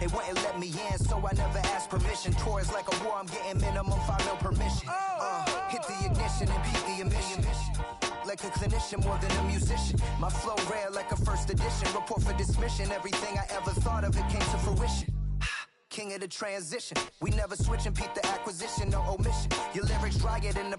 They wouldn't let me in, so I never asked permission. Tours like a war, I'm getting minimum 5 mil permission. Hit the ignition and beat the emission. Like a clinician more than a musician. My flow rare like a first edition. Report for dismission. Everything I ever thought of, it came to fruition. King of the transition. We never switch and peep the acquisition, no omission. Your lyrics drier than the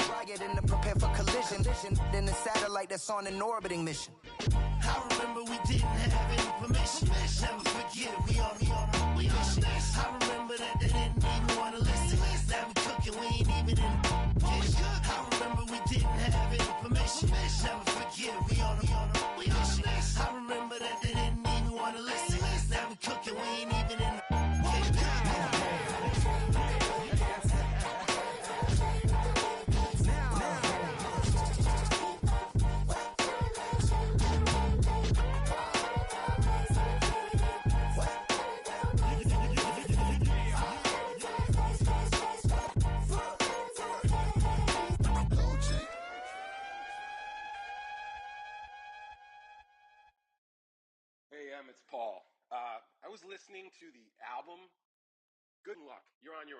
prepare for collision. Then the satellite that's on an orbiting mission. I remember we didn't have any permission. Never forget it, we on a mission. I remember that they didn't even want to listen. Now we cooking, we ain't even in the kitchen. I remember we didn't have any permission. Never forget it, we on a mission. I remember that they didn't even want to listen. Now we cooking, we ain't even in the It's Paul. I was listening to the album. Good luck. You're on your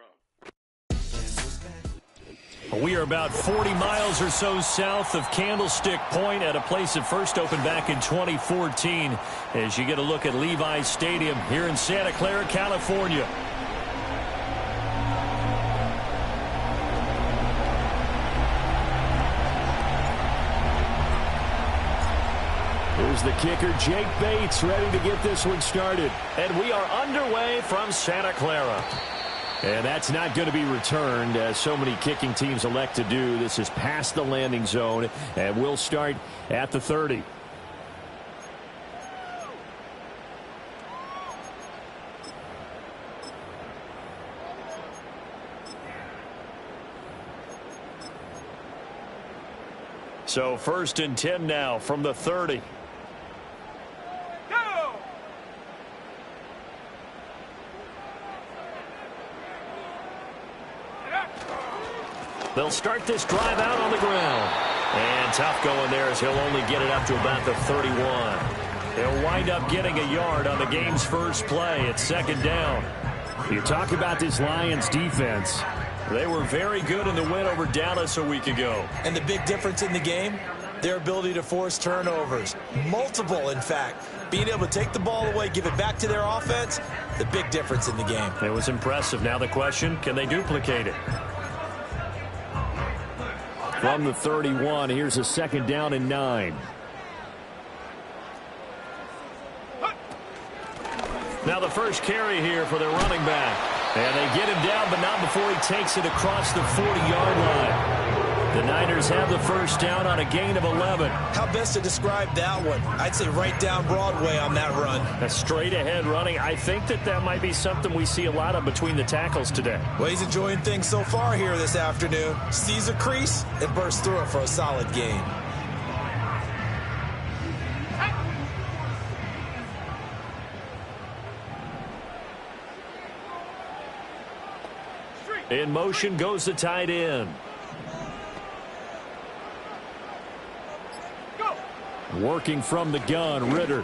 own. We are about 40 miles or so south of Candlestick Point at a place that first opened back in 2014 as you get a look at Levi's Stadium here in Santa Clara, California. Here's the kicker, Jake Bates, ready to get this one started. And we are underway from Santa Clara. And that's not going to be returned, as so many kicking teams elect to do. This is past the landing zone, and we'll start at the 30. So 1st and 10 now from the 30. They'll start this drive out on the ground. And tough going there as he'll only get it up to about the 31. He'll wind up getting a yard on the game's first play. It's 2nd down. You talk about this Lions defense. They were very good in the win over Dallas a week ago. And the big difference in the game, their ability to force turnovers. Multiple, in fact. Being able to take the ball away, give it back to their offense, the big difference in the game. It was impressive. Now the question, can they duplicate it? From the 31, here's a 2nd down and 9. Now the first carry here for their running back. And they get him down, but not before he takes it across the 40-yard line. The Niners have the first down on a gain of 11. How best to describe that one? I'd say right down Broadway on that run. A straight-ahead running. I think that might be something we see a lot of between the tackles today. Well, he's enjoying things so far here this afternoon. Sees a crease and bursts through it for a solid gain. In motion goes the tight end. Working from the gun, Ritter.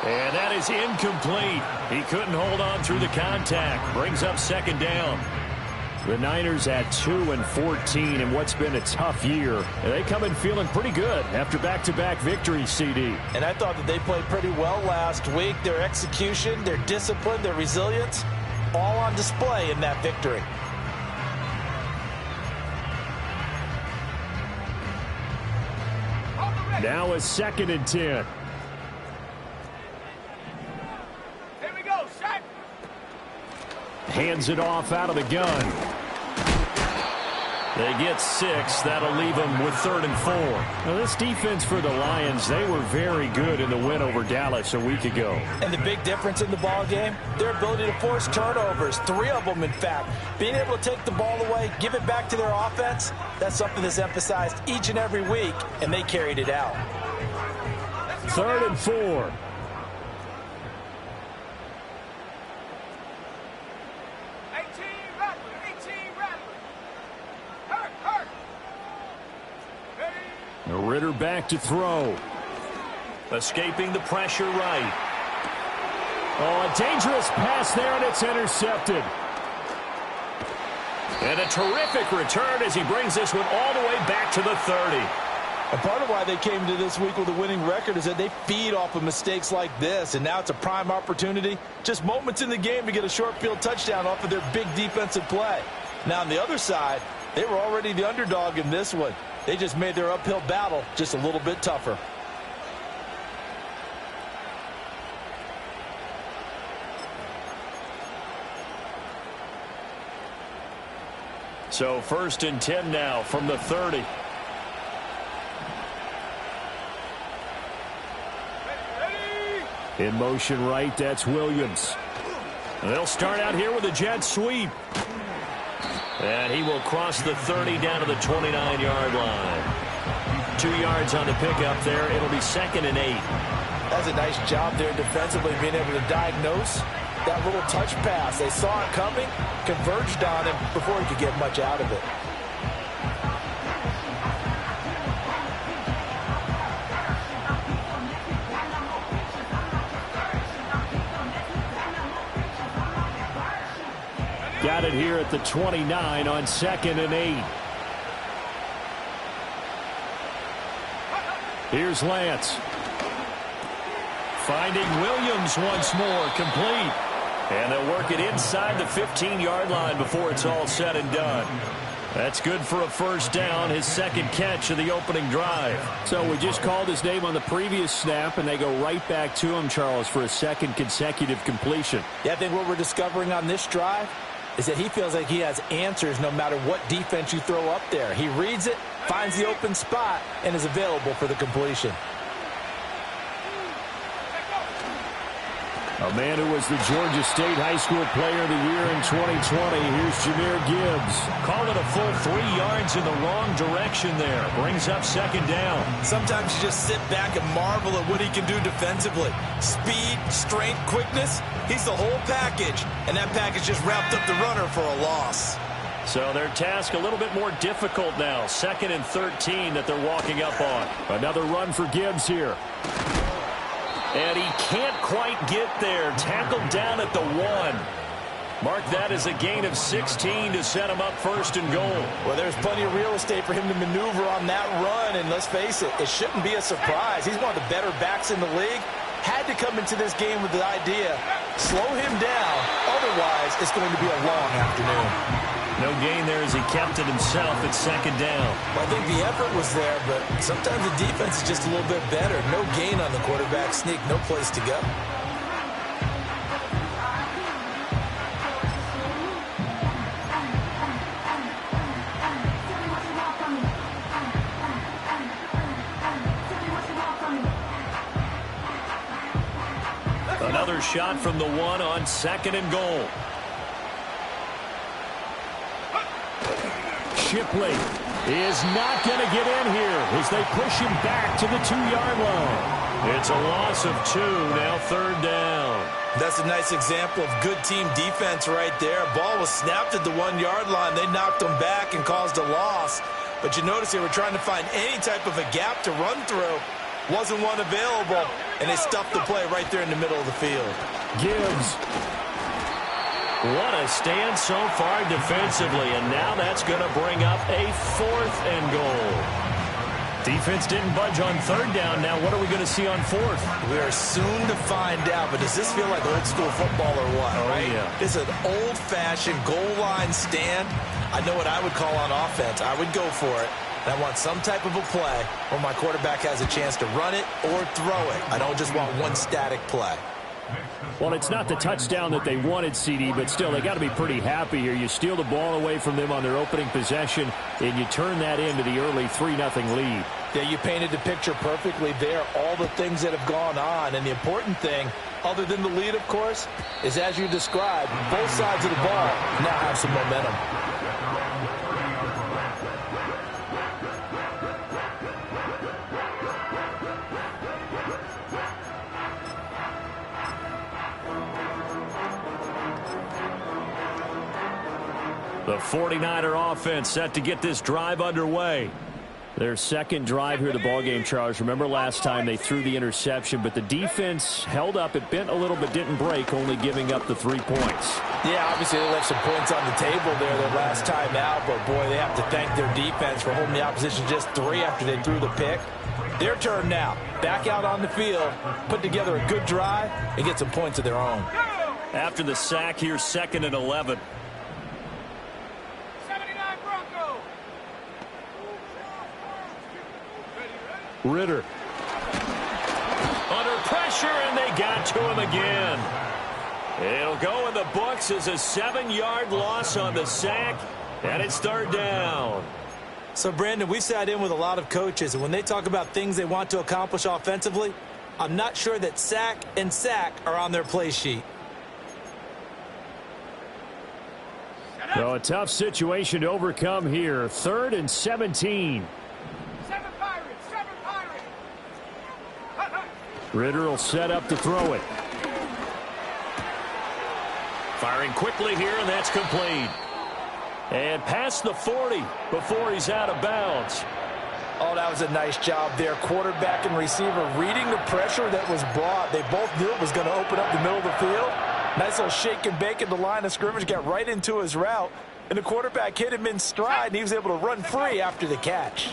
And that is incomplete. He couldn't hold on through the contact. Brings up 2nd down. The Niners at 2-14 in what's been a tough year. They come in feeling pretty good after back-to-back victories, CD. And I thought that they played pretty well last week. Their execution, their discipline, their resilience, all on display in that victory. Now a 2nd and 10. Here we go, Shaq. Hands it off out of the gun. They get 6. That'll leave them with 3rd and 4. Now, this defense for the Lions, they were very good in the win over Dallas a week ago. And the big difference in the ball game, their ability to force turnovers. 3 of them, in fact. Being able to take the ball away, give it back to their offense, that's something that's emphasized each and every week, and they carried it out. 3rd and 4. Ritter back to throw. Escaping the pressure right. Oh, a dangerous pass there, and it's intercepted. And a terrific return as he brings this one all the way back to the 30. And part of why they came to this week with a winning record is that they feed off of mistakes like this, and now it's a prime opportunity, just moments in the game to get a short field touchdown off of their big defensive play. Now on the other side, they were already the underdog in this one. They just made their uphill battle just a little bit tougher. So 1st and 10 now from the 30. In motion right, that's Williams. They'll start out here with a jet sweep. And he will cross the 30 down to the 29-yard line. 2 yards on the pickup there. It'll be 2nd and 8. That's a nice job there defensively, being able to diagnose that little touch pass. They saw it coming, converged on him before he could get much out of it. Got it here at the 29 on 2nd and 8. Here's Lance. Finding Williams once more, complete. And they'll work it inside the 15-yard line before it's all said and done. That's good for a 1st down, his 2nd catch of the opening drive. So we just called his name on the previous snap, and they go right back to him, Charles, for a 2nd consecutive completion. Yeah, I think what we're discovering on this drive is that he feels like he has answers no matter what defense you throw up there. He reads it, finds the open spot, and is available for the completion. A man who was the Georgia State High School Player of the Year in 2020. Here's Jahmyr Gibbs. Call it a full 3 yards in the wrong direction there. Brings up 2nd down. Sometimes you just sit back and marvel at what he can do defensively. Speed, strength, quickness. He's the whole package. And that package just wrapped up the runner for a loss. So their task a little bit more difficult now. 2nd and 13 that they're walking up on. Another run for Gibbs here. And he can't quite get there. Tackled down at the 1. Mark that as a gain of 16 to set him up 1st and goal. Well, there's plenty of real estate for him to maneuver on that run. And let's face it, it shouldn't be a surprise. He's one of the better backs in the league. Had to come into this game with the idea, slow him down. Otherwise, it's going to be a long afternoon. No gain there as he kept it himself at 2nd down. Well, I think the effort was there, but sometimes the defense is just a little bit better. No gain on the quarterback sneak, no place to go. Another shot from the 1 on 2nd and goal. Shipley is not going to get in here as they push him back to the 2-yard line. It's a loss of 2, now 3rd down. That's a nice example of good team defense right there. Ball was snapped at the 1-yard line. They knocked him back and caused a loss. But you notice they were trying to find any type of a gap to run through. Wasn't one available, and they stuffed the play right there in the middle of the field. Gibbs. What a stand so far defensively, and now that's going to bring up a 4th and goal. Defense didn't budge on 3rd down. Now what are we going to see on 4th? We are soon to find out, but does this feel like old school football or what? Oh, right? Yeah. It's an old-fashioned goal line stand. I know what I would call on offense. I would go for it. And I want some type of a play where my quarterback has a chance to run it or throw it. I don't just want one static play. Well, it's not the touchdown that they wanted, CD, but still, they got to be pretty happy here. You steal the ball away from them on their opening possession, and you turn that into the early 3-0 lead. Yeah, you painted the picture perfectly there, all the things that have gone on. And the important thing, other than the lead, of course, is as you described, both sides of the ball now have some momentum. The 49er offense set to get this drive underway. Their second drive here of the ballgame, Charles. Remember last time they threw the interception, but the defense held up. It bent a little but didn't break, only giving up the 3 points. Yeah, obviously they left some points on the table there their last time out, but boy, they have to thank their defense for holding the opposition just 3 after they threw the pick. Their turn now. Back out on the field, put together a good drive, and get some points of their own. After the sack, here's 2nd and 11. 79 Bronco. Ritter. Under pressure, and they got to him again. It'll go in the books as a 7-yard loss on the sack, and it's 3rd down. So, Brandon, we've sat in with a lot of coaches, and when they talk about things they want to accomplish offensively, I'm not sure that sack and sack are on their play sheet. So a tough situation to overcome here. 3rd and 17. 7 Pirates, 7 Pirates. Ritter will set up to throw it. Firing quickly here, and that's complete. And past the 40 before he's out of bounds. Oh, that was a nice job there. Quarterback and receiver reading the pressure that was brought. They both knew it was going to open up the middle of the field. Nice little shake and bake at the line of scrimmage, got right into his route. And the quarterback hit him in stride, and he was able to run free after the catch.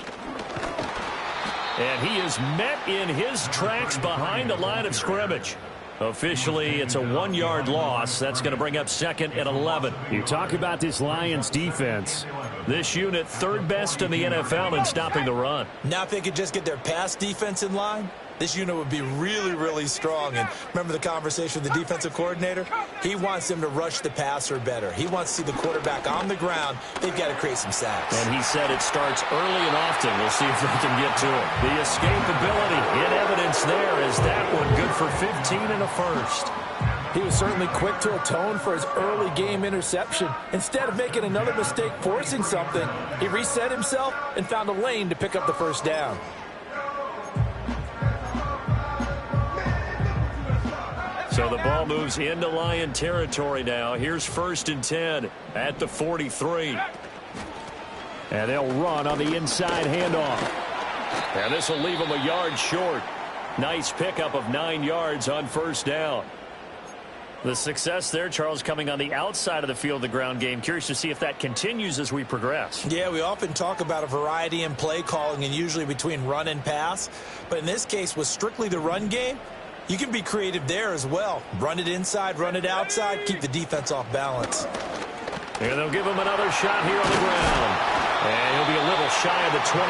And he is met in his tracks behind the line of scrimmage. Officially, it's a 1-yard loss. That's going to bring up 2nd and 11. You talk about this Lions defense. This unit, 3rd best in the NFL in stopping the run. Now if they could just get their pass defense in line, this unit would be really, really strong. And remember the conversation with the defensive coordinator? He wants them to rush the passer better. He wants to see the quarterback on the ground. They've got to create some sacks. And he said it starts early and often. We'll see if they can get to it. The escapability in evidence there is that one good for 15 and a first. He was certainly quick to atone for his early game interception. Instead of making another mistake forcing something, he reset himself and found a lane to pick up the first down. So the ball moves into Lion territory now. Here's 1st and 10 at the 43. And they'll run on the inside handoff. And this will leave them a yard short. Nice pickup of 9 yards on 1st down. The success there, Charles, coming on the outside of the field, the ground game. Curious to see if that continues as we progress. Yeah, we often talk about a variety in play calling and usually between run and pass. But in this case, with strictly the run game, you can be creative there as well. Run it inside, run it outside, keep the defense off balance. And they'll give him another shot here on the ground. And he'll be a little shy of the 25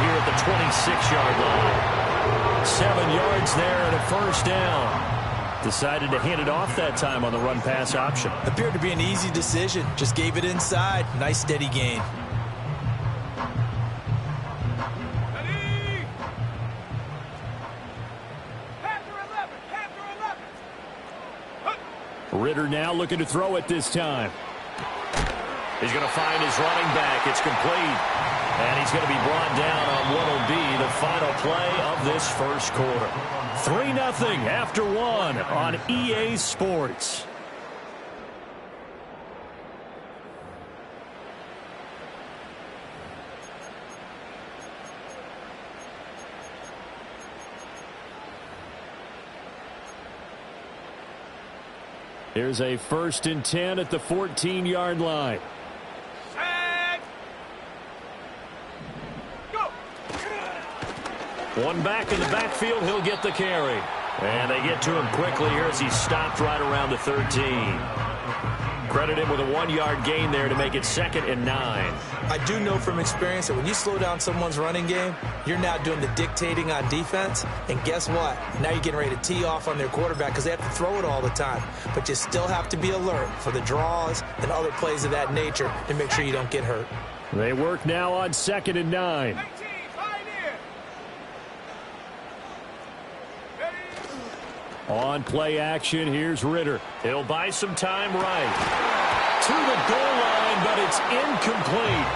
here at the 26-yard line. 7 yards there and a 1st down. Decided to hand it off that time on the run-pass option. Appeared to be an easy decision. Just gave it inside. Nice steady gain. Ritter now looking to throw it this time. He's going to find his running back. It's complete. And he's going to be brought down on what will be the final play of this first quarter. 3-0 after 1 on EA Sports. Here's a 1st and 10 at the 14-yard line. Set. Go. One back in the backfield, he'll get the carry. And they get to him quickly here as he stopped right around the 13. Credit him with a 1-yard gain there to make it 2nd and 9. I do know from experience that when you slow down someone's running game, you're now doing the dictating on defense. And guess what? Now you're getting ready to tee off on their quarterback because they have to throw it all the time. But you still have to be alert for the draws and other plays of that nature to make sure you don't get hurt. They work now on 2nd and 9. 19, pioneer. On play action, here's Ritter. He'll buy some time right. To the goal line, but it's incomplete.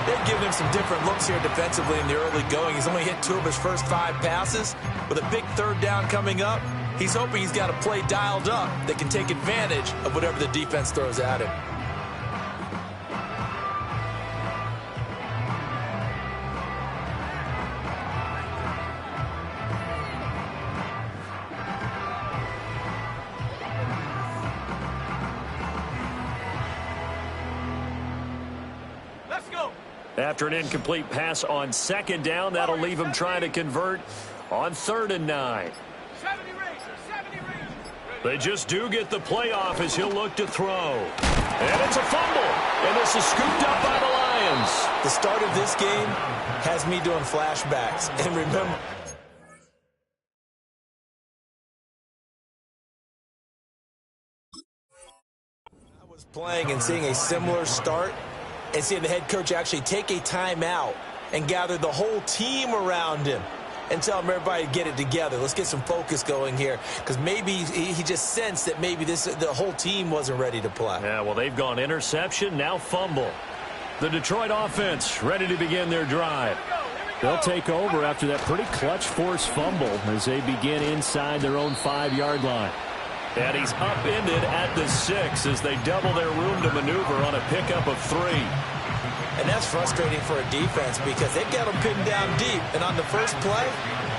They've given him some different looks here defensively in the early going. He's only hit 2 of his first 5 passes. With a big 3rd down coming up, he's hoping he's got a play dialed up that can take advantage of whatever the defense throws at him. After an incomplete pass on second down, that'll leave him trying to convert on 3rd and 9. 70 Rangers, 70 Rangers. They just do get the playoff as he'll look to throw. And it's a fumble. And this is scooped up by the Lions. The start of this game has me doing flashbacks. And remember, I was playing and seeing a similar start and seeing the head coach actually take a timeout and gather the whole team around him and tell him everybody to get it together. Let's get some focus going here, because maybe he just sensed that maybe the whole team wasn't ready to play. Yeah, well, they've gone interception, now fumble. The Detroit offense ready to begin their drive. They'll take over after that pretty clutch force fumble as they begin inside their own 5-yard line. And he's upended at the 6 as they double their room to maneuver on a pickup of 3. And that's frustrating for a defense because they've got them pinned down deep. And on the first play,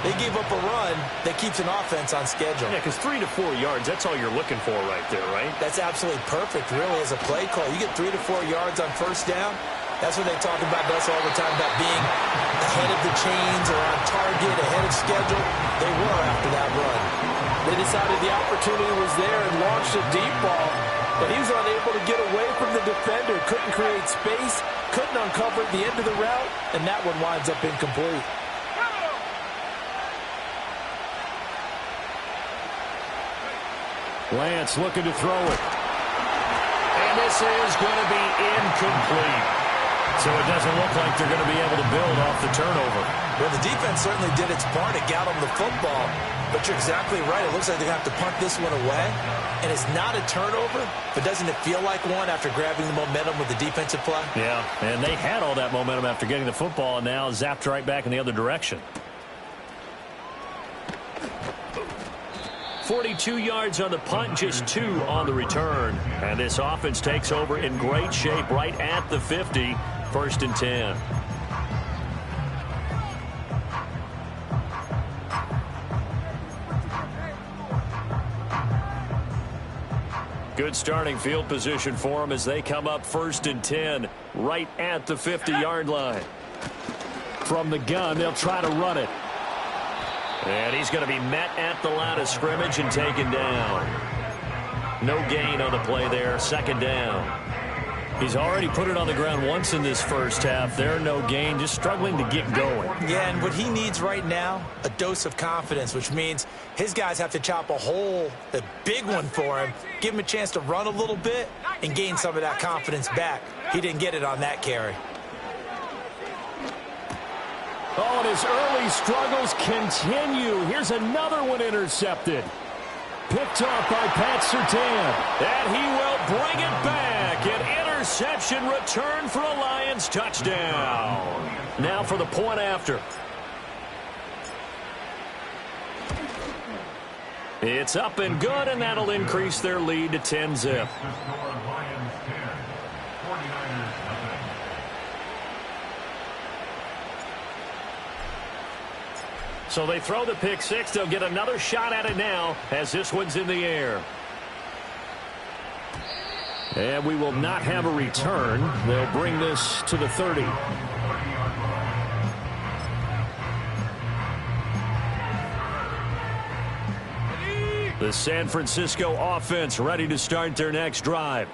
they gave up a run that keeps an offense on schedule. Yeah, because 3 to 4 yards, that's all you're looking for right there, right? That's absolutely perfect, really, as a play call. You get 3 to 4 yards on first down. That's what they talk about us all the time, about being ahead of the chains or on target, ahead of schedule. They were after that run. They decided the opportunity was there and launched a deep ball, but he was unable to get away from the defender, couldn't create space, couldn't uncover the end of the route, and that one winds up incomplete. Lance looking to throw it. And this is going to be incomplete. So it doesn't look like they're going to be able to build off the turnover. Well, the defense certainly did its part. It got them the football. But you're exactly right. It looks like they're going to have to punt this one away. And it's not a turnover, but doesn't it feel like one after grabbing the momentum with the defensive play? Yeah, and they had all that momentum after getting the football and now zapped right back in the other direction. 42 yards on the punt, just 2 on the return. And this offense takes over in great shape right at the 50, 1st and 10. Good starting field position for them as they come up 1st and 10, right at the 50-yard line. From the gun, they'll try to run it. And he's going to be met at the line of scrimmage and taken down. No gain on the play there, 2nd down. He's already put it on the ground once in this first half. There, no gain, just struggling to get going. Yeah, and what he needs right now, a dose of confidence, which means his guys have to chop a hole, a big one for him, give him a chance to run a little bit and gain some of that confidence back. He didn't get it on that carry. Oh, and his early struggles continue. Here's another one intercepted. Picked off by Pat Surtain. And he will bring it back. An interception return for a Lions touchdown. Now for the point after. It's up and good, and that'll increase their lead to 10-zip. So they throw the pick 6. They'll get another shot at it now as this one's in the air. And we will not have a return. They'll bring this to the 30. The San Francisco offense ready to start their next drive.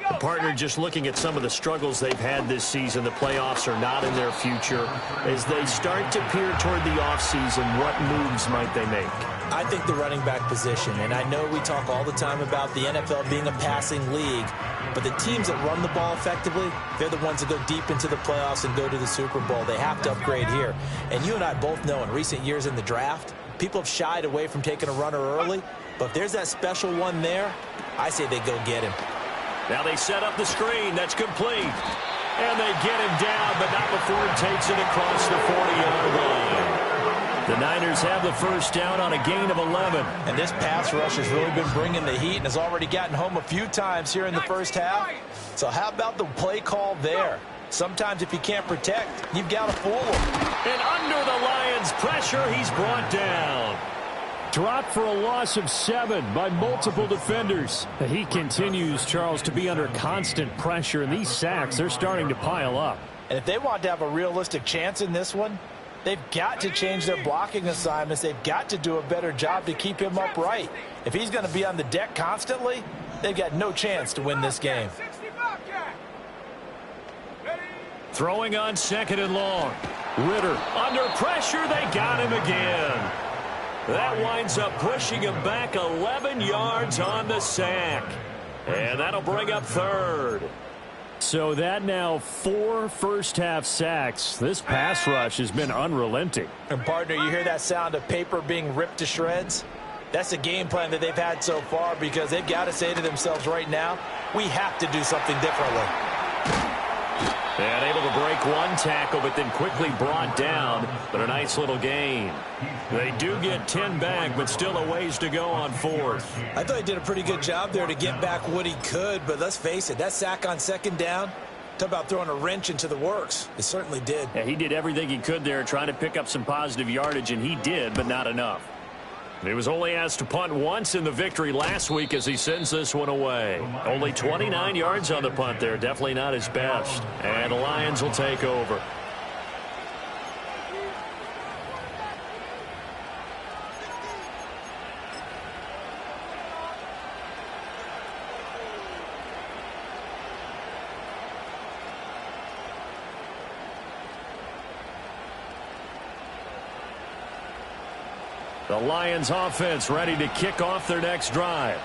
The partner just looking at some of the struggles they've had this season. The playoffs are not in their future. As they start to peer toward the offseason, what moves might they make? I think the running back position, and I know we talk all the time about the NFL being a passing league, but the teams that run the ball effectively, they're the ones that go deep into the playoffs and go to the Super Bowl. They have to upgrade here. And you and I both know in recent years in the draft, people have shied away from taking a runner early, but if there's that special one there, I say they go get him. Now they set up the screen. That's complete. And they get him down, but not before he takes it across the 40-yard line. The Niners have the first down on a gain of 11. And this pass rush has really been bringing the heat and has already gotten home a few times here in the first half. So how about the play call there? Sometimes if you can't protect, you've got to fool them. And under the Lions' pressure, he's brought down. dropped for a loss of 7 by multiple defenders. He continues, Charles, to be under constant pressure, and these sacks, they're starting to pile up. And if they want to have a realistic chance in this one, they've got to change their blocking assignments. They've got to do a better job to keep him upright. If he's going to be on the deck constantly, they've got no chance to win this game. Throwing on 2nd and long. Ritter under pressure. They got him again. That winds up pushing him back 11 yards on the sack. And that'll bring up 3rd. So that now 4 first-half sacks. This pass rush has been unrelenting. And, partner, you hear that sound of paper being ripped to shreds? That's the game plan that they've had so far because they've got to say to themselves right now, we have to do something differently. And able to break 1 tackle, but then quickly brought down. But a nice little gain. They do get 10 back, but still a ways to go on 4th. I thought he did a pretty good job there to get back what he could, but let's face it, that sack on 2nd down, talk about throwing a wrench into the works. It certainly did. Yeah, he did everything he could there, trying to pick up some positive yardage, and he did, but not enough. He was only asked to punt once in the victory last week as he sends this one away. Only 29 yards on the punt there. Definitely not his best. And the Lions will take over. The Lions offense ready to kick off their next drive.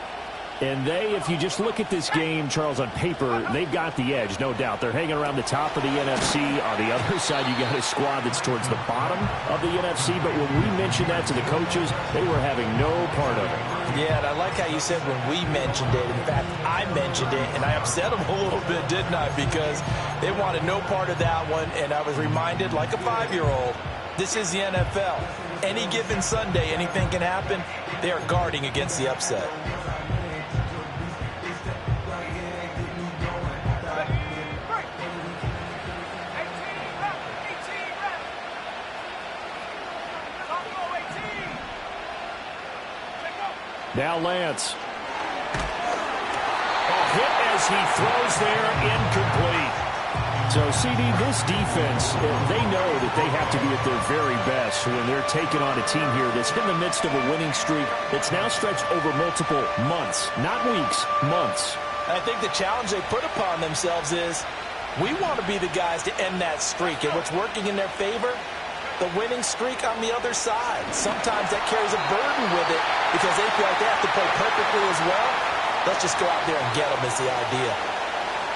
And they, if you just look at this game, Charles, on paper, they've got the edge, no doubt. They're hanging around the top of the NFC. On the other side, you got a squad that's towards the bottom of the NFC. But when we mentioned that to the coaches, they were having no part of it. Yeah, and I like how you said when we mentioned it. In fact, I mentioned it, and I upset them a little bit, didn't I? Because they wanted no part of that one, and I was reminded, like a 5-year-old, this is the NFL. Any given Sunday, anything can happen. They are guarding against the upset. Now Lance. A hit as he throws there, incomplete. So, CD, this defense, they know that they have to be at their very best when they're taking on a team here that's in the midst of a winning streak that's now stretched over multiple months, not weeks, months. I think the challenge they put upon themselves is we want to be the guys to end that streak. And what's working in their favor? The winning streak on the other side. Sometimes that carries a burden with it because they feel like they have to play perfectly as well. Let's just go out there and get them is the idea.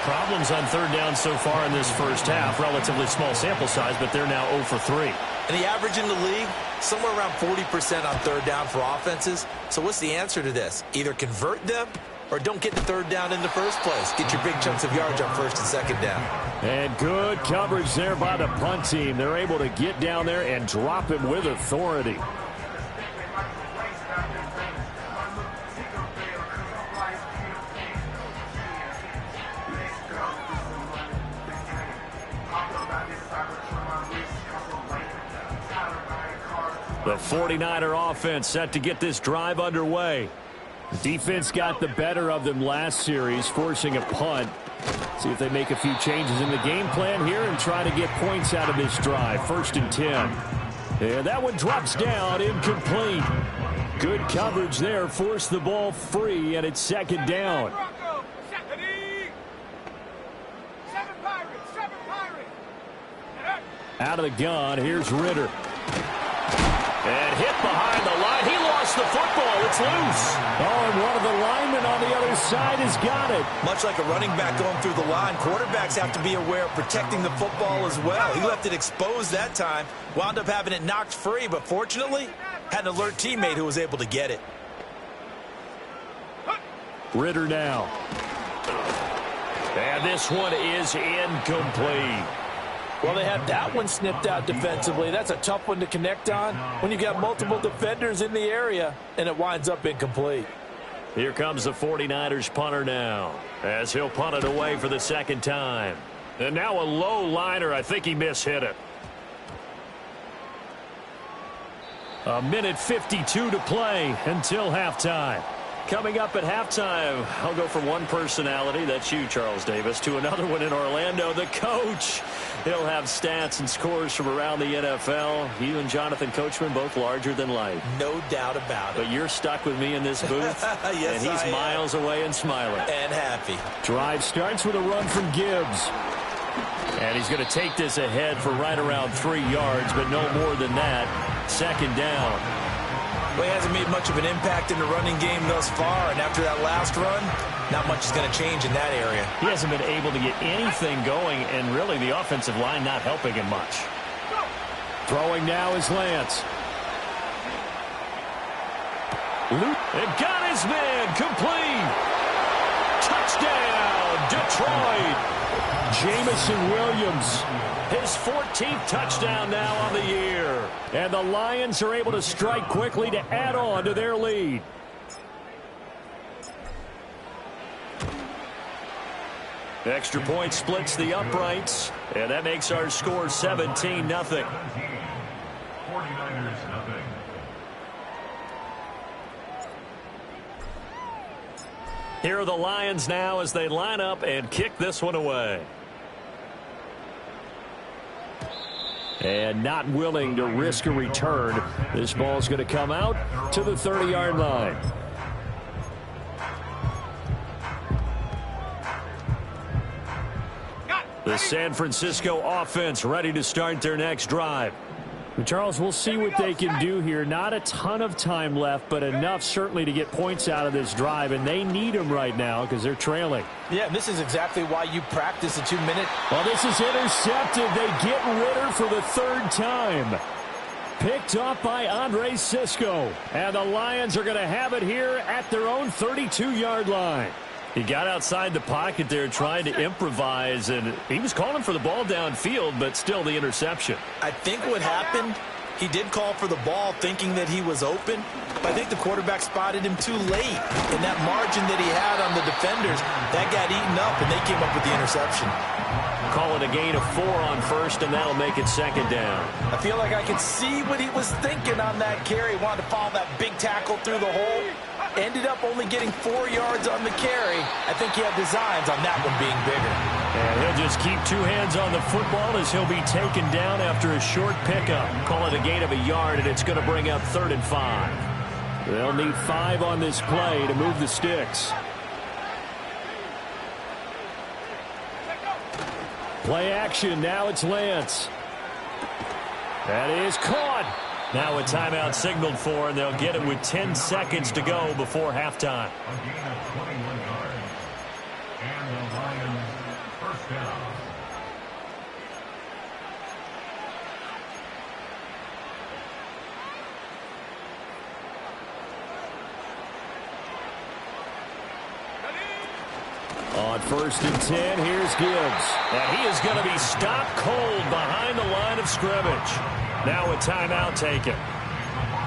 Problems on 3rd down so far in this first half. Relatively small sample size, but they're now 0 for 3. And the average in the league, somewhere around 40% on 3rd down for offenses. So what's the answer to this? Either convert them or don't get the 3rd down in the first place. Get your big chunks of yards on 1st and 2nd down. And good coverage there by the punt team. They're able to get down there and drop him with authority. The 49er offense set to get this drive underway. The defense got the better of them last series, forcing a punt. See if they make a few changes in the game plan here and try to get points out of this drive. 1st and 10. And that one drops down, incomplete. Good coverage there, forced the ball free, and it's 2nd down. Out of the gun, here's Ritter. And hit behind the line. He lost the football. It's loose. Oh, and one of the linemen on the other side has got it. Much like a running back going through the line, quarterbacks have to be aware of protecting the football as well. He left it exposed that time, wound up having it knocked free, but fortunately, had an alert teammate who was able to get it. Ritter now. And this one is incomplete. Well, they had that one snipped out defensively. That's a tough one to connect on when you got multiple defenders in the area, and it winds up incomplete. Here comes the 49ers punter now, as he'll punt it away for the 2nd time. And now a low liner. I think he mishit it. A minute 52 to play until halftime. Coming up at halftime, I'll go from one personality, that's you, Charles Davis, to another one in Orlando, the coach. He'll have stats and scores from around the NFL. You and Jonathan Coachman, both larger than life. No doubt about it. But you're stuck with me in this booth, yes, and he's miles away and smiling. And happy. Drive starts with a run from Gibbs. And he's going to take this ahead for right around 3 yards, but no more than that. Second down. Well, he hasn't made much of an impact in the running game thus far, and after that last run, not much is going to change in that area. He hasn't been able to get anything going, and really the offensive line not helping him much. Throwing now is Lance. It got his man complete. Touchdown, Detroit. Jamison Williams, his 14th touchdown now on the year. And the Lions are able to strike quickly to add on to their lead. Extra point splits the uprights, and that makes our score 17-0. 49ers, Here are the Lions now as they line up and kick this one away. And not willing to risk a return. This ball's going to come out to the 30-yard line. The San Francisco offense ready to start their next drive. Charles, we'll see what they can do here. Not a ton of time left, but enough certainly to get points out of this drive, and they need them right now because they're trailing. Yeah, this is exactly why you practice a 2-minute. Well, this is intercepted. They get Ritter for the third time. Picked off by Andre Cisco, and the Lions are going to have it here at their own 32-yard line. He got outside the pocket there trying to improvise, and he was calling for the ball downfield, but still the interception. I think what happened, he did call for the ball thinking that he was open, but I think the quarterback spotted him too late. And that margin that he had on the defenders, that got eaten up, and they came up with the interception. Call it a gain of 4 on first, and that'll make it second down. I feel like I could see what he was thinking on that carry. He wanted to follow that big tackle through the hole. Ended up only getting 4 yards on the carry. I think he had designs on that one being bigger. And he'll just keep 2 hands on the football as he'll be taken down after a short pickup. Call it a gain of a yard, and it's going to bring up 3rd and 5. They'll need 5 on this play to move the sticks. Play action. Now it's Lance. That is caught. Now a timeout signaled for, and they'll get it with 10 seconds to go before halftime. a gain of 21 yards. And the Lions first down. On 1st and 10, here's Gibbs. And he is going to be stopped cold behind the line of scrimmage. Now a timeout taken.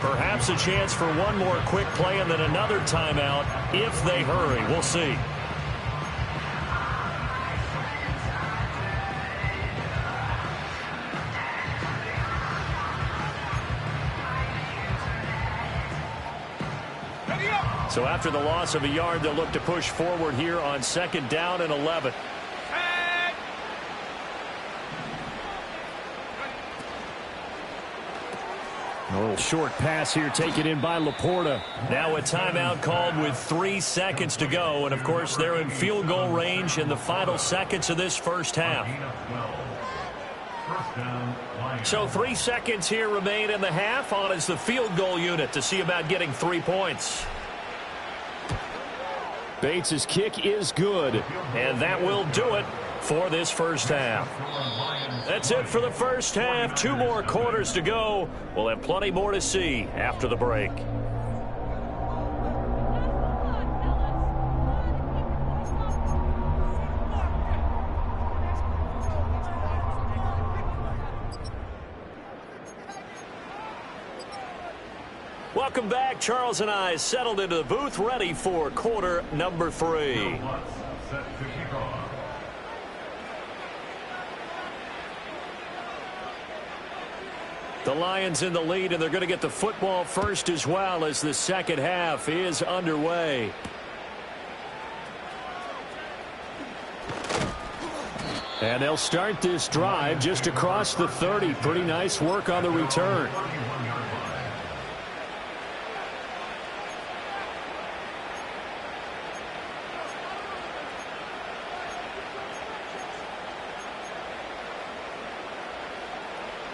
Perhaps a chance for one more quick play and then another timeout if they hurry. We'll see. So after the loss of a yard, they'll look to push forward here on 2nd down and 11. A little short pass here taken in by Laporta. Now a timeout called with 3 seconds to go. And, of course, they're in field goal range in the final seconds of this first half. So 3 seconds here remain in the half. On is the field goal unit to see about getting 3 points. Bates' kick is good, and that will do it for this first half. That's it for the first half. 2 more quarters to go. We'll have plenty more to see after the break. Welcome back. Charles and I settled into the booth, ready for quarter number 3. The Lions in the lead, and they're going to get the football first as well as the second half is underway. And they'll start this drive just across the 30. Pretty nice work on the return.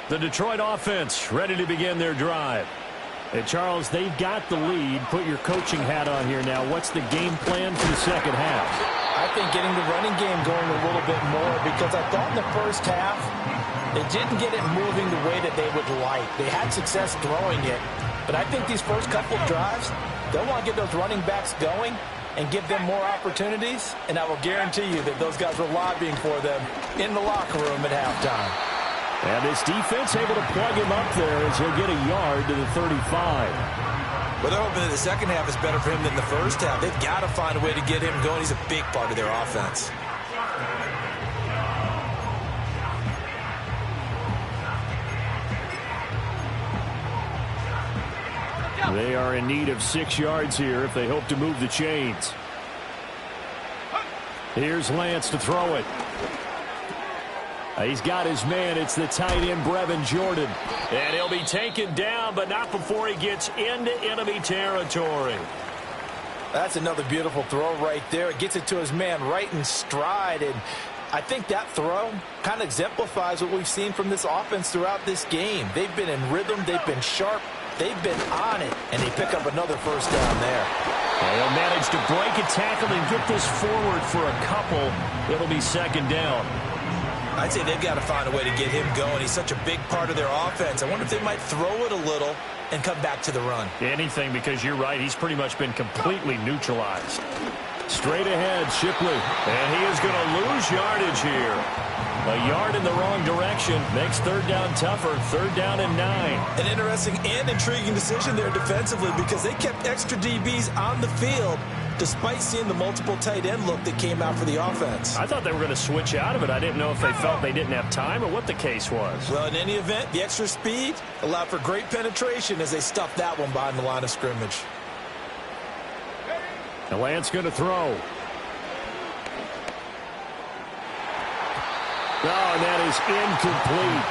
The Detroit offense ready to begin their drive. Hey, Charles, they've got the lead. Put your coaching hat on here now. What's the game plan for the second half? I think getting the running game going a little bit more, because I thought in the first half they didn't get it moving the way that they would like. They had success throwing it, but I think these first couple of drives, they'll want to get those running backs going and give them more opportunities, and I will guarantee you that those guys were lobbying for them in the locker room at halftime. And this defense able to plug him up there as he'll get a yard to the 35. Well, they're hoping that the second half is better for him than the first half. They've got to find a way to get him going. He's a big part of their offense. They are in need of 6 yards here if they hope to move the chains. Here's Lance to throw it. He's got his man. It's the tight end, Brevin Jordan. And he'll be taken down, but not before he gets into enemy territory. That's another beautiful throw right there. It gets it to his man right in stride. And I think that throw kind of exemplifies what we've seen from this offense throughout this game. They've been in rhythm. They've been sharp. They've been on it. And they pick up another first down there. They'll manage to break a tackle and get this forward for a couple. It'll be second down. I'd say they've got to find a way to get him going. He's such a big part of their offense. I wonder if they might throw it a little and come back to the run. Anything, because you're right. He's pretty much been completely neutralized. Straight ahead, Shipley. And he is going to lose yardage here. A yard in the wrong direction makes third down tougher. Third down and 9. An interesting and intriguing decision there defensively, because they kept extra DBs on the field despite seeing the multiple tight end look that came out for the offense. I thought they were going to switch out of it. I didn't know if they felt they didn't have time or what the case was. Well, in any event, the extra speed allowed for great penetration as they stuffed that one behind the line of scrimmage. And Lance going to throw. Oh, and that is incomplete.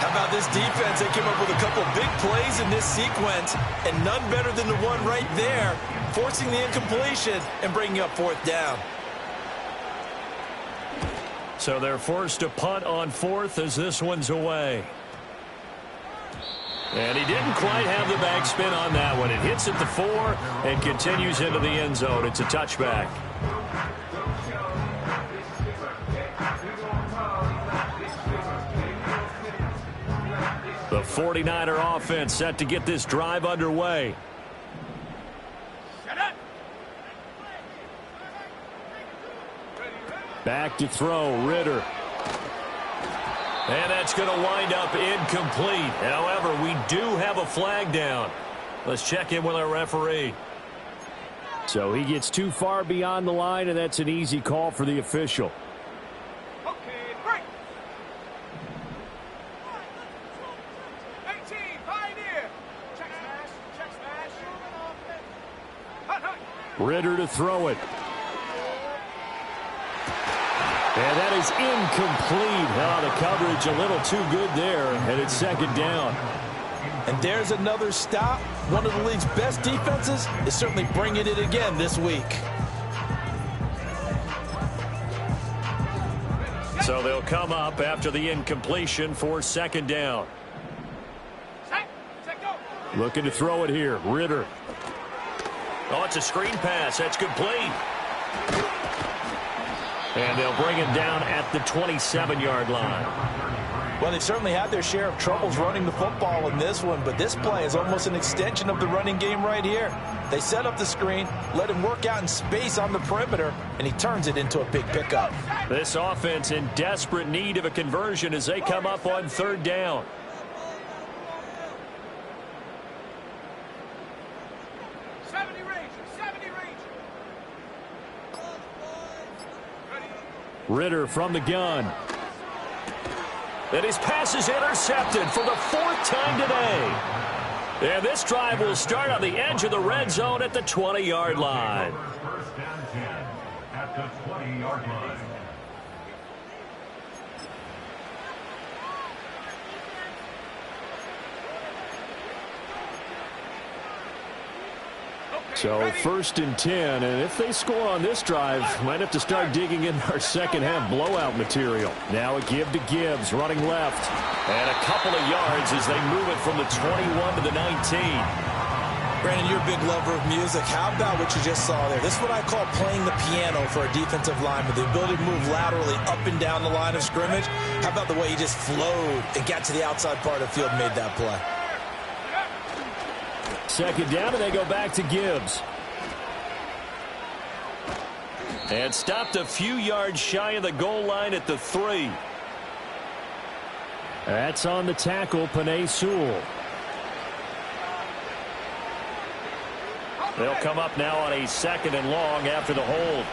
How about this defense? They came up with a couple of big plays in this sequence, and none better than the one right there, forcing the incompletion and bringing up fourth down. So they're forced to punt on fourth as this one's away. And he didn't quite have the backspin on that one. It hits at the 4 and continues into the end zone. It's a touchback. The 49er offense set to get this drive underway. Back to throw, Ritter. And that's going to wind up incomplete. However, we do have a flag down. Let's check in with our referee. So he gets too far beyond the line, and that's an easy call for the official. Okay, break. 18, Pioneer. Check smash, check smash. Hut, hut. Ritter to throw it. And that is incomplete. Oh, the coverage a little too good there, and it's second down. And there's another stop. One of the league's best defenses is certainly bringing it again this week. So they'll come up after the incompletion for second down. Set, go. Looking to throw it here. Ritter. Oh, it's a screen pass. That's complete. And they'll bring him down at the 27-yard line. Well, they've certainly had their share of troubles running the football in this one, but this play is almost an extension of the running game right here. They set up the screen, let him work out in space on the perimeter, and he turns it into a big pickup. This offense in desperate need of a conversion as they come up on third down. Ritter from the gun. And his pass is intercepted for the 4th time today. And this drive will start on the edge of the red zone at the 20-yard line. First and 10 at the 20-yard line. So 1st and 10, and if they score on this drive, might have to start digging in our second half blowout material. Now a give to Gibbs, running left. And a couple of yards as they move it from the 21 to the 19. Brandon, you're a big lover of music. How about what you just saw there? This is what I call playing the piano for a defensive lineman. The ability to move laterally up and down the line of scrimmage. How about the way he just flowed and got to the outside part of the field and made that play? Second down, and they go back to Gibbs. And stopped a few yards shy of the goal line at the 3. That's on the tackle, Penei Sewell. They'll come up now on a 2nd and long after the hold.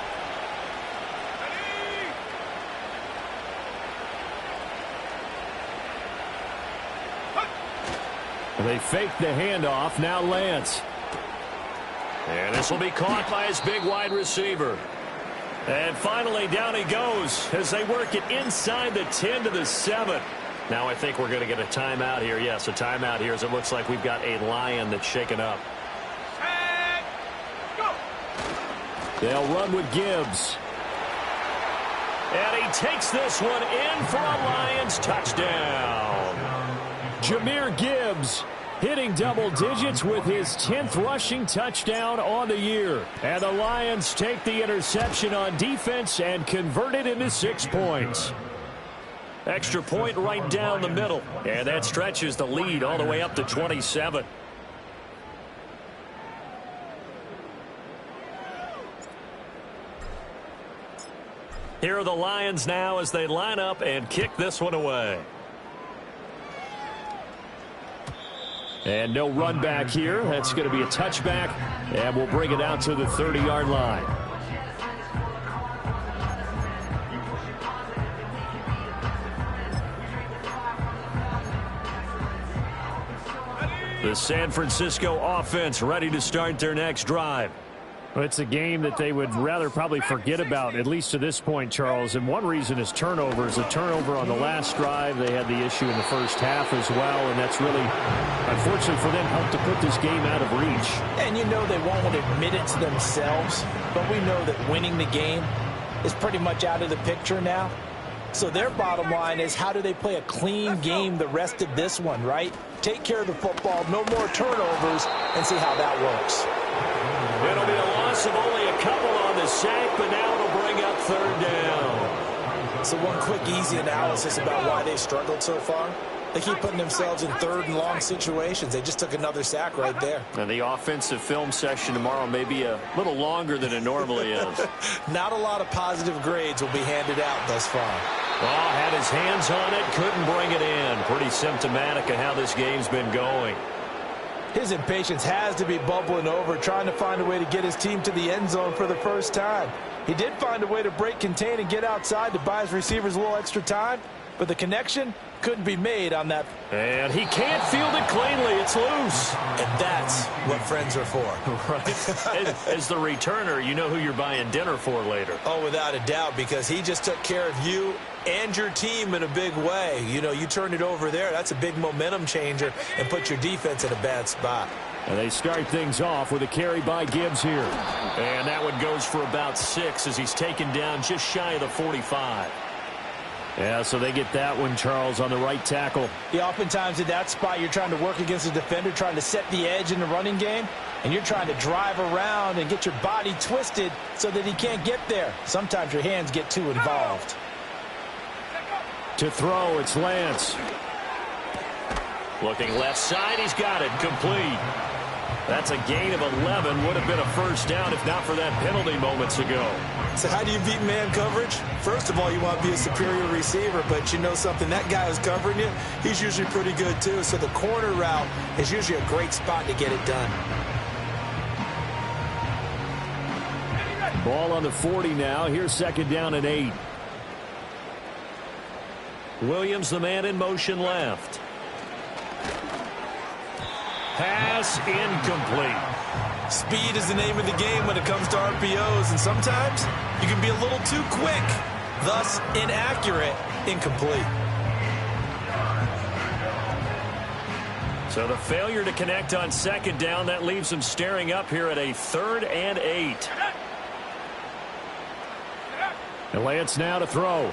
They fake the handoff. Now Lance. And this will be caught by his big wide receiver. And finally down he goes as they work it inside the 10 to the 7. Now I think we're going to get a timeout here. Yes, a timeout here as it looks like we've got a Lion that's shaken up. They'll run with Gibbs. And he takes this one in for a Lions touchdown. Jahmyr Gibbs hitting double digits with his 10th rushing touchdown on the year. And the Lions take the interception on defense and convert it into 6 points. Extra point right down the middle. And that stretches the lead all the way up to 27. Here are the Lions now as they line up and kick this one away. And no run back here. That's going to be a touchback. And we'll bring it out to the 30-yard line. The San Francisco offense ready to start their next drive. Well, it's a game that they would rather probably forget about, at least to this point, Charles. And one reason is turnovers. A turnover on the last drive. They had the issue in the first half as well. And that's really, unfortunately for them, helped to put this game out of reach. And you know they won't admit it to themselves. But we know that winning the game is pretty much out of the picture now. So their bottom line is, how do they play a clean game the rest of this one, right? Take care of the football, no more turnovers, and see how that works. It'll be a loss of only a couple on the sack, but now it'll bring up 3rd down. So one quick, easy analysis about why they struggled so far. They keep putting themselves in 3rd and long situations. They just took another sack right there. And the offensive film session tomorrow may be a little longer than it normally is. Not a lot of positive grades will be handed out thus far. Oh, had his hands on it, couldn't bring it in. Pretty symptomatic of how this game's been going. His impatience has to be bubbling over, trying to find a way to get his team to the end zone for the first time. He did find a way to break contain and get outside to buy his receivers a little extra time, but the connection couldn't be made on that. And he can't field it cleanly. It's loose. And that's what friends are for. Right. As the returner, you know who you're buying dinner for later. Oh, without a doubt, because he just took care of you and your team in a big way. You know, you turned it over there. That's a big momentum changer and put your defense in a bad spot. And they start things off with a carry by Gibbs here. And that one goes for about 6 as he's taken down just shy of the 45. Yeah, so they get that one, Charles, on the right tackle. Yeah, oftentimes in that spot, you're trying to work against a defender, trying to set the edge in the running game, and you're trying to drive around and get your body twisted so that he can't get there. Sometimes your hands get too involved. To throw, it's Lance. Looking left side, he's got it, complete. That's a gain of 11. Would have been a first down if not for that penalty moments ago. So how do you beat man coverage? First of all, you want to be a superior receiver, but you know something, that guy who's covering you, he's usually pretty good too. So the corner route is usually a great spot to get it done. Ball on the 40 now. Here's 2nd down and 8. Williams, the man in motion left. Pass incomplete. Speed is the name of the game when it comes to RPOs, and sometimes you can be a little too quick, thus inaccurate, incomplete. So the failure to connect on second down, that leaves them staring up here at a 3rd and 8. And Lance now to throw.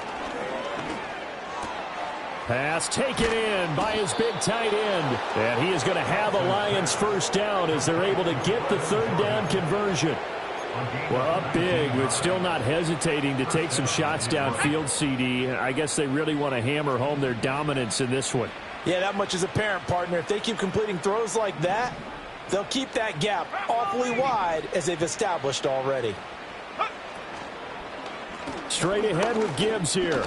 Pass taken in by his big tight end. And he is going to have a Lions first down as they're able to get the 3rd down conversion. Well, up big, but still not hesitating to take some shots downfield, CD. I guess they really want to hammer home their dominance in this one. Yeah, that much is apparent, partner. If they keep completing throws like that, they'll keep that gap awfully wide as they've established already. Straight ahead with Gibbs here.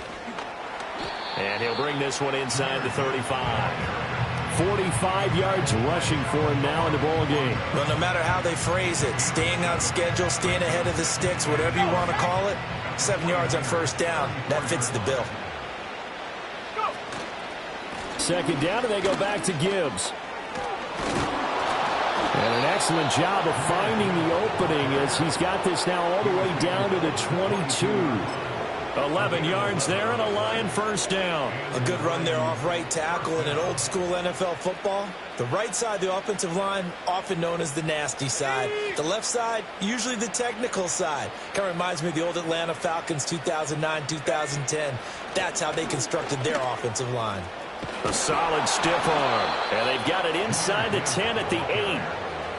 And he'll bring this one inside the 35. 45 yards rushing for him now in the ball game. Well, no matter how they phrase it, staying on schedule, staying ahead of the sticks, whatever you want to call it, 7 yards on first down, that fits the bill. Second down, and they go back to Gibbs. And an excellent job of finding the opening as he's got this now all the way down to the 22. 11 yards there and a Lion first down. A good run there off right tackle in an old school NFL football. The right side of the offensive line, often known as the nasty side. The left side, usually the technical side. Kind of reminds me of the old Atlanta Falcons 2009-2010. That's how they constructed their offensive line. A solid stiff arm. And they've got it inside the 10 at the 8.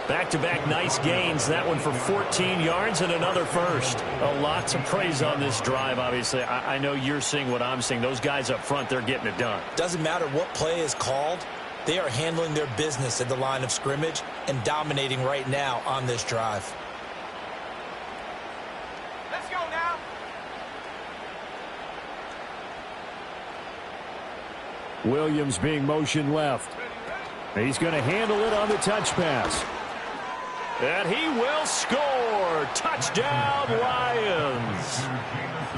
Back-to-back nice gains. That one for 14 yards and another first. A lot to praise on this drive, obviously. I know you're seeing what I'm seeing. Those guys up front, they're getting it done. Doesn't matter what play is called. They are handling their business at the line of scrimmage and dominating right now on this drive. Let's go now. Williams being motion left. He's going to handle it on the touch pass. And he will score. Touchdown, Lions.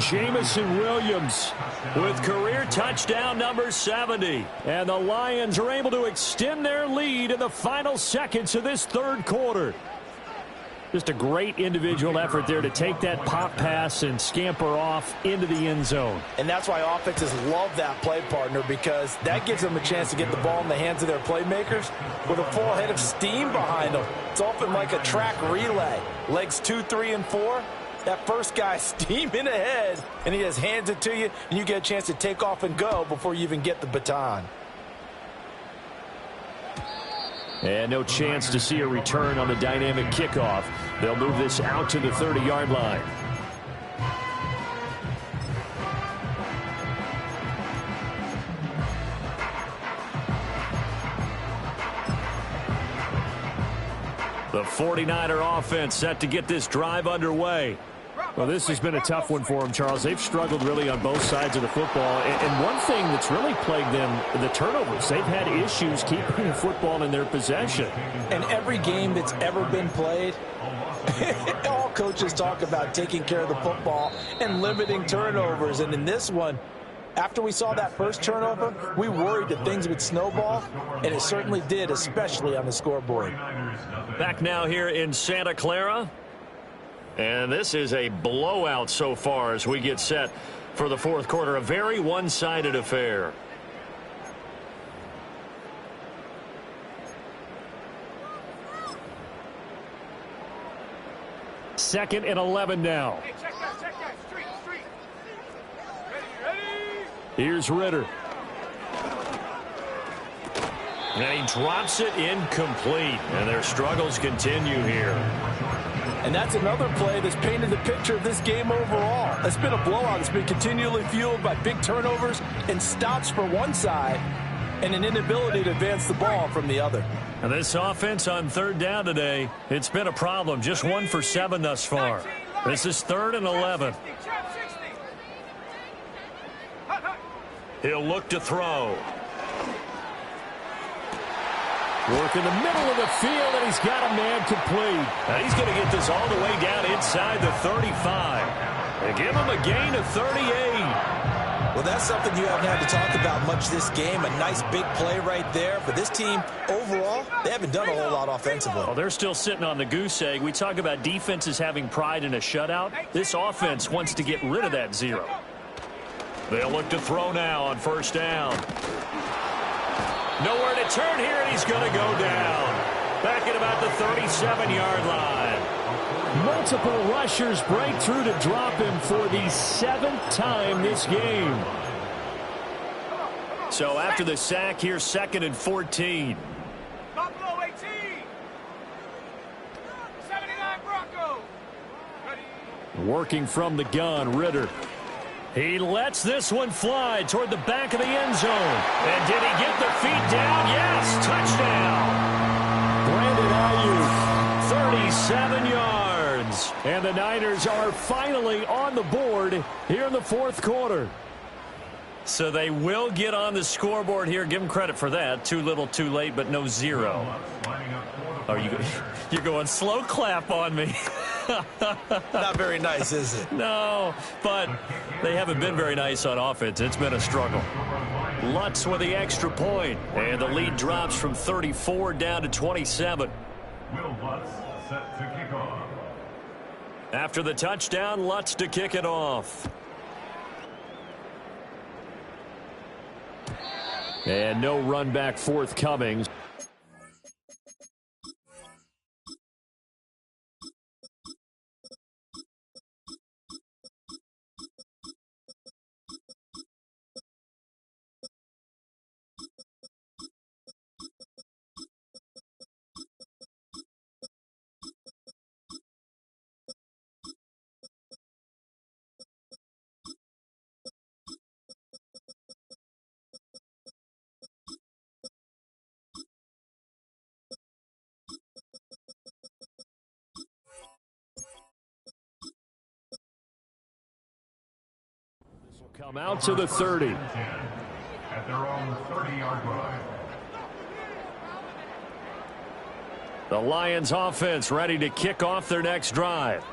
Jameson Williams with career touchdown number 70. And the Lions are able to extend their lead in the final seconds of this 3rd quarter. Just a great individual effort there to take that pop pass and scamper off into the end zone. And that's why offenses love that play, partner, because that gives them a chance to get the ball in the hands of their playmakers with a full head of steam behind them. It's often like a track relay. Legs 2, 3, and 4. That first guy steaming ahead, and he just hands it to you, and you get a chance to take off and go before you even get the baton. And no chance to see a return on the dynamic kickoff. They'll move this out to the 30-yard line. The 49er offense set to get this drive underway. Well, this has been a tough one for them, Charles. They've struggled really on both sides of the football. And one thing that's really plagued them, the turnovers. They've had issues keeping the football in their possession. And every game that's ever been played, all coaches talk about taking care of the football and limiting turnovers. And in this one, after we saw that first turnover, we worried that things would snowball, and it certainly did, especially on the scoreboard. Back now here in Santa Clara. And this is a blowout so far as we get set for the 4th quarter. A very one-sided affair. Second and 11 now. Hey, check that. Street. Ready. Here's Ritter. And he drops it incomplete. And their struggles continue here. And that's another play that's painted the picture of this game overall. It's been a blowout. It's been continually fueled by big turnovers and stops for one side and an inability to advance the ball from the other. And this offense on 3rd down today, it's been a problem. Just 1 for 7 thus far. This is 3rd and 11. He'll look to throw. Work in the middle of the field, and he's got a man complete. And he's going to get this all the way down inside the 35. They give him a gain of 38. Well, that's something you haven't had to talk about much this game. A nice big play right there. But this team, overall, they haven't done a whole lot offensively. Well, they're still sitting on the goose egg. We talk about defenses having pride in a shutout. This offense wants to get rid of that 0. They'll look to throw now on first down. Nowhere to turn here, and he's going to go down. Back at about the 37-yard line. Multiple rushers break through to drop him for the 7th time this game. So after the sack, here's 2nd and 14. Buffalo 18. 79 Broncos. Working from the gun, Ritter. He lets this one fly toward the back of the end zone. And did he get the feet down? Yes, touchdown. Brandon Ayuk, 37 yards. And the Niners are finally on the board here in the 4th quarter. So they will get on the scoreboard here. Give them credit for that. Too little, too late, but no 0. Oh, you're going slow clap on me. Not very nice, is it? No, but they haven't been very nice on offense. It's been a struggle. Lutz with the extra point, and the lead drops from 34 down to 27. Will Lutz set to kick off. After the touchdown, Lutz to kick it off. And no run back forthcoming. Come out to the 30. At their own 30-yard line. The Lions offense ready to kick off their next drive.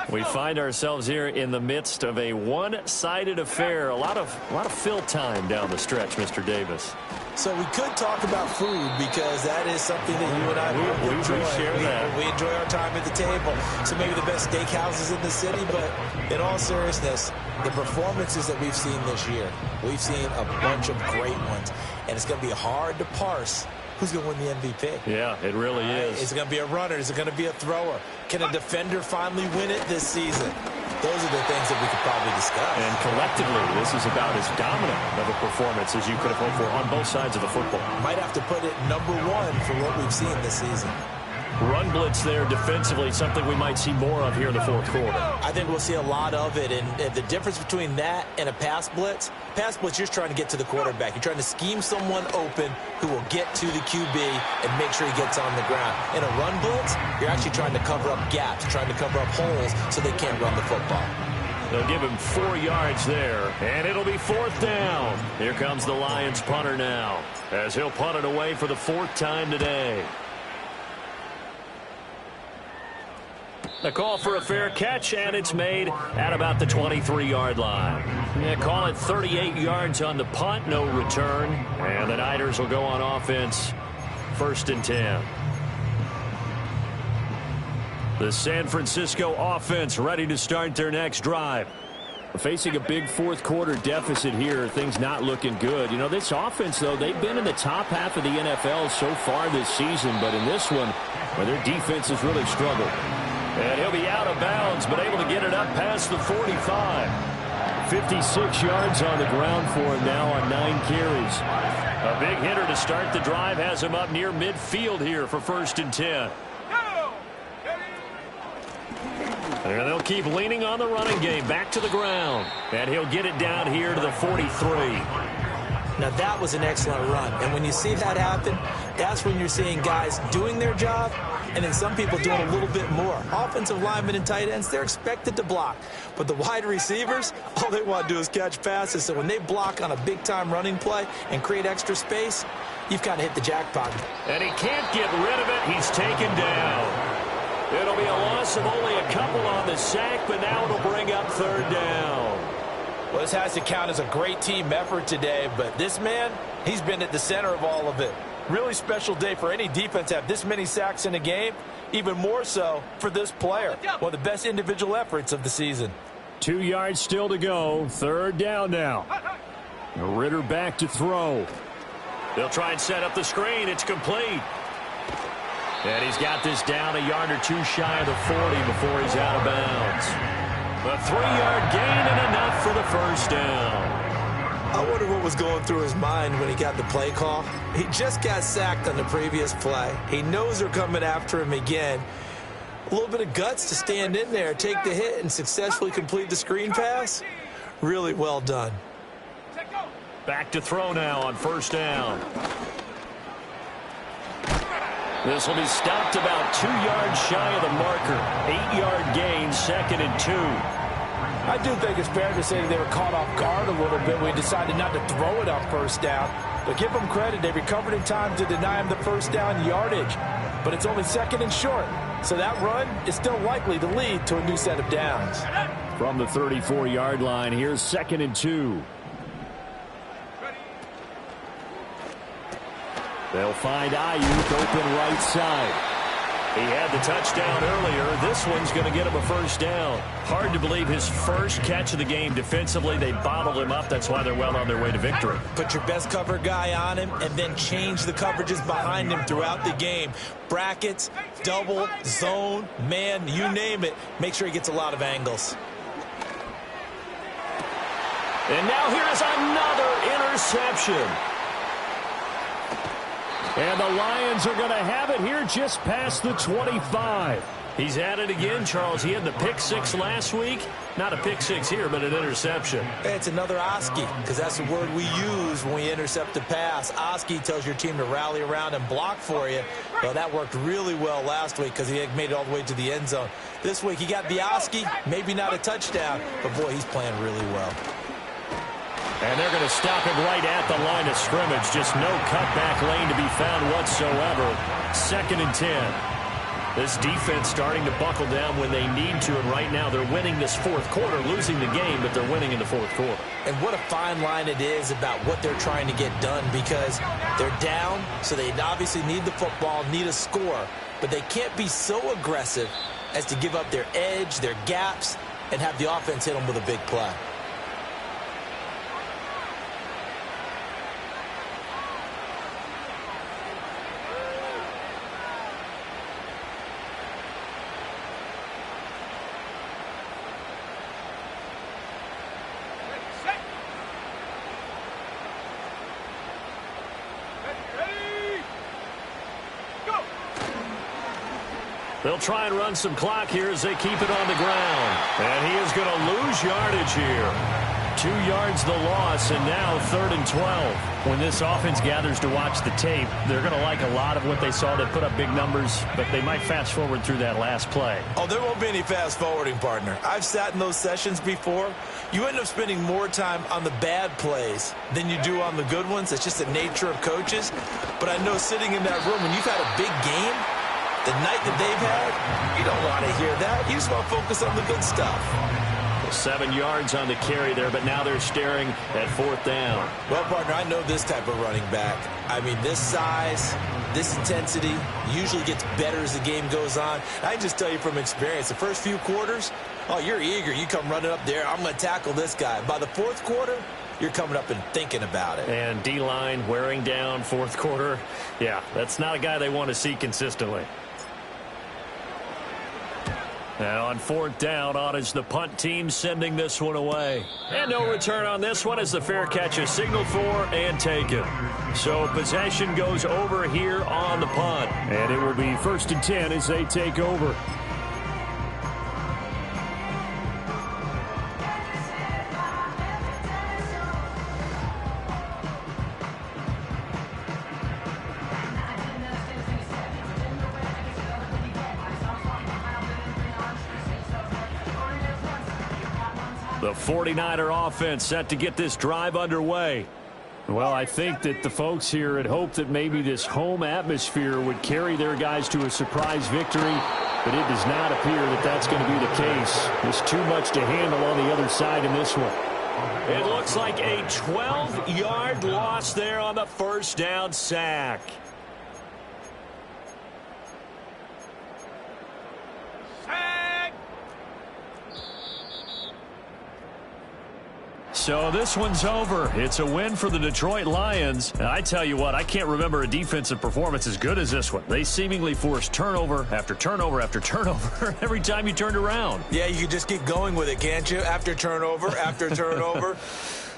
We find ourselves here in the midst of a one-sided affair. A lot of fill time down the stretch, Mr. Davis. So we could talk about food because that is something that you and I we enjoy. share that. We enjoy our time at the table. So maybe the best steakhouses in the city, but in all seriousness, the performances that we've seen this year, we've seen a bunch of great ones, and it's going to be hard to parse who's going to win the MVP. Yeah, it really is. Is it going to be a runner? Is it going to be a thrower? Can a defender finally win it this season? Those are the things that we could probably discuss. And collectively, this is about as dominant of a performance as you could have hoped for on both sides of the football. Might have to put it number 1 for what we've seen this season. Run blitz there defensively, something we might see more of here in the 4th quarter. I think we'll see a lot of it, and the difference between that and a pass blitz, you're just trying to get to the quarterback. You're trying to scheme someone open who will get to the QB and make sure he gets on the ground. In a run blitz, you're actually trying to cover up gaps, trying to cover up holes so they can't run the football. They'll give him 4 yards there, and it'll be 4th down. Here comes the Lions punter now, as he'll punt it away for the 4th time today. The call for a fair catch, and it's made at about the 23-yard line. Yeah, call it 38 yards on the punt, no return. And the Niners will go on offense, 1st and 10. The San Francisco offense ready to start their next drive. Facing a big 4th quarter deficit here, things not looking good. You know, this offense, though, they've been in the top half of the NFL so far this season, but in this one, where their defense has really struggled. And he'll be out of bounds, but able to get it up past the 45. 56 yards on the ground for him now on 9 carries. A big hitter to start the drive has him up near midfield here for 1st and 10. And they'll keep leaning on the running game back to the ground. And he'll get it down here to the 43. Now, that was an excellent run. And when you see that happen, that's when you're seeing guys doing their job and then some people doing a little bit more. Offensive linemen and tight ends, they're expected to block. But the wide receivers, all they want to do is catch passes. So when they block on a big-time running play and create extra space, you've kind of hit the jackpot. And he can't get rid of it. He's taken down. It'll be a loss of only a couple on the sack, but now it'll bring up 3rd down. Well, this has to count as a great team effort today, but this man, he's been at the center of all of it. Really special day for any defense to have this many sacks in a game, even more so for this player. One of the best individual efforts of the season. 2 yards still to go. 3rd down now. Ritter back to throw. They'll try and set up the screen. It's complete. And he's got this down a yard or two shy of the 40 before he's out of bounds. A 3-yard gain and enough for the first down. I wonder what was going through his mind when he got the play call. He just got sacked on the previous play. He knows they're coming after him again. A little bit of guts to stand in there, take the hit, and successfully complete the screen pass. Really well done. Back to throw now on 1st down. This will be stopped about 2 yards shy of the marker. 8-yard gain, 2nd and 2. I do think it's fair to say they were caught off guard a little bit when we decided not to throw it on 1st down. But give them credit. They recovered in time to deny him the 1st down yardage. But it's only 2nd and short. So that run is still likely to lead to a new set of downs. From the 34-yard line, here's 2nd and 2. They'll find Ayuk open right side. He had the touchdown earlier. This one's going to get him a 1st down. Hard to believe his first catch of the game defensively. They bottled him up. That's why they're well on their way to victory. Put your best cover guy on him and then change the coverages behind him throughout the game. Brackets, double, zone, man, you name it. Make sure he gets a lot of angles. And now here's another interception. And the Lions are going to have it here just past the 25. He's at it again, Charles. He had the pick 6 last week. Not a pick 6 here, but an interception. It's another Oski, because that's the word we use when we intercept a pass. Oski tells your team to rally around and block for you. Well, that worked really well last week because he made it all the way to the end zone. This week he got the Oski, maybe not a touchdown, but boy, he's playing really well. And they're going to stop him right at the line of scrimmage. Just no cutback lane to be found whatsoever. 2nd and 10. This defense starting to buckle down when they need to, and right now they're winning this 4th quarter, losing the game, but they're winning in the 4th quarter. And what a fine line it is about what they're trying to get done, because they're down, so they obviously need the football, need a score, but they can't be so aggressive as to give up their edge, their gaps, and have the offense hit them with a big play. They'll try and run some clock here as they keep it on the ground. And he is going to lose yardage here. 2 yards the loss, and now 3rd and 12. When this offense gathers to watch the tape, they're going to like a lot of what they saw. They put up big numbers, but they might fast forward through that last play. Oh, there won't be any fast forwarding, partner. I've sat in those sessions before. You end up spending more time on the bad plays than you do on the good ones. It's just the nature of coaches. But I know sitting in that room, when you've had a big game, the night that they've had, you don't want to hear that. You just want to focus on the good stuff. 7 yards on the carry there, but now they're staring at 4th down. Well, partner, I know this type of running back. I mean, this size, this intensity usually gets better as the game goes on. I can just tell you from experience, the first few quarters, oh, you're eager. You come running up there, I'm going to tackle this guy. By the 4th quarter, you're coming up and thinking about it. And D-line wearing down 4th quarter. Yeah, that's not a guy they want to see consistently. Now on 4th down, on is the punt team sending this one away. And no return on this one as the fair catch is signaled for and taken. So possession goes over here on the punt. And it will be 1st and 10 as they take over. The 49er offense set to get this drive underway. Well, I think that the folks here had hoped that maybe this home atmosphere would carry their guys to a surprise victory, but it does not appear that that's going to be the case. There's too much to handle on the other side in this one. It looks like a 12-yard loss there on the first down sack. So this one's over. It's a win for the Detroit Lions. And I tell you what, I can't remember a defensive performance as good as this one. They seemingly forced turnover after turnover after turnover every time you turned around. Yeah, you can just keep going with it, can't you? After turnover, after turnover.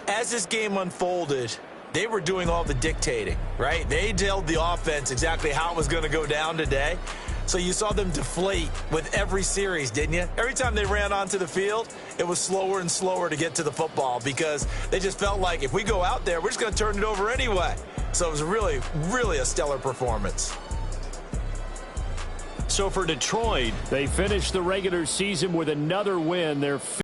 As this game unfolded, they were doing all the dictating, right? They told the offense exactly how it was going to go down today. So you saw them deflate with every series, didn't you? Every time they ran onto the field, it was slower and slower to get to the football because they just felt like if we go out there, we're just going to turn it over anyway. So it was really, really a stellar performance. So for Detroit, they finished the regular season with another win. They're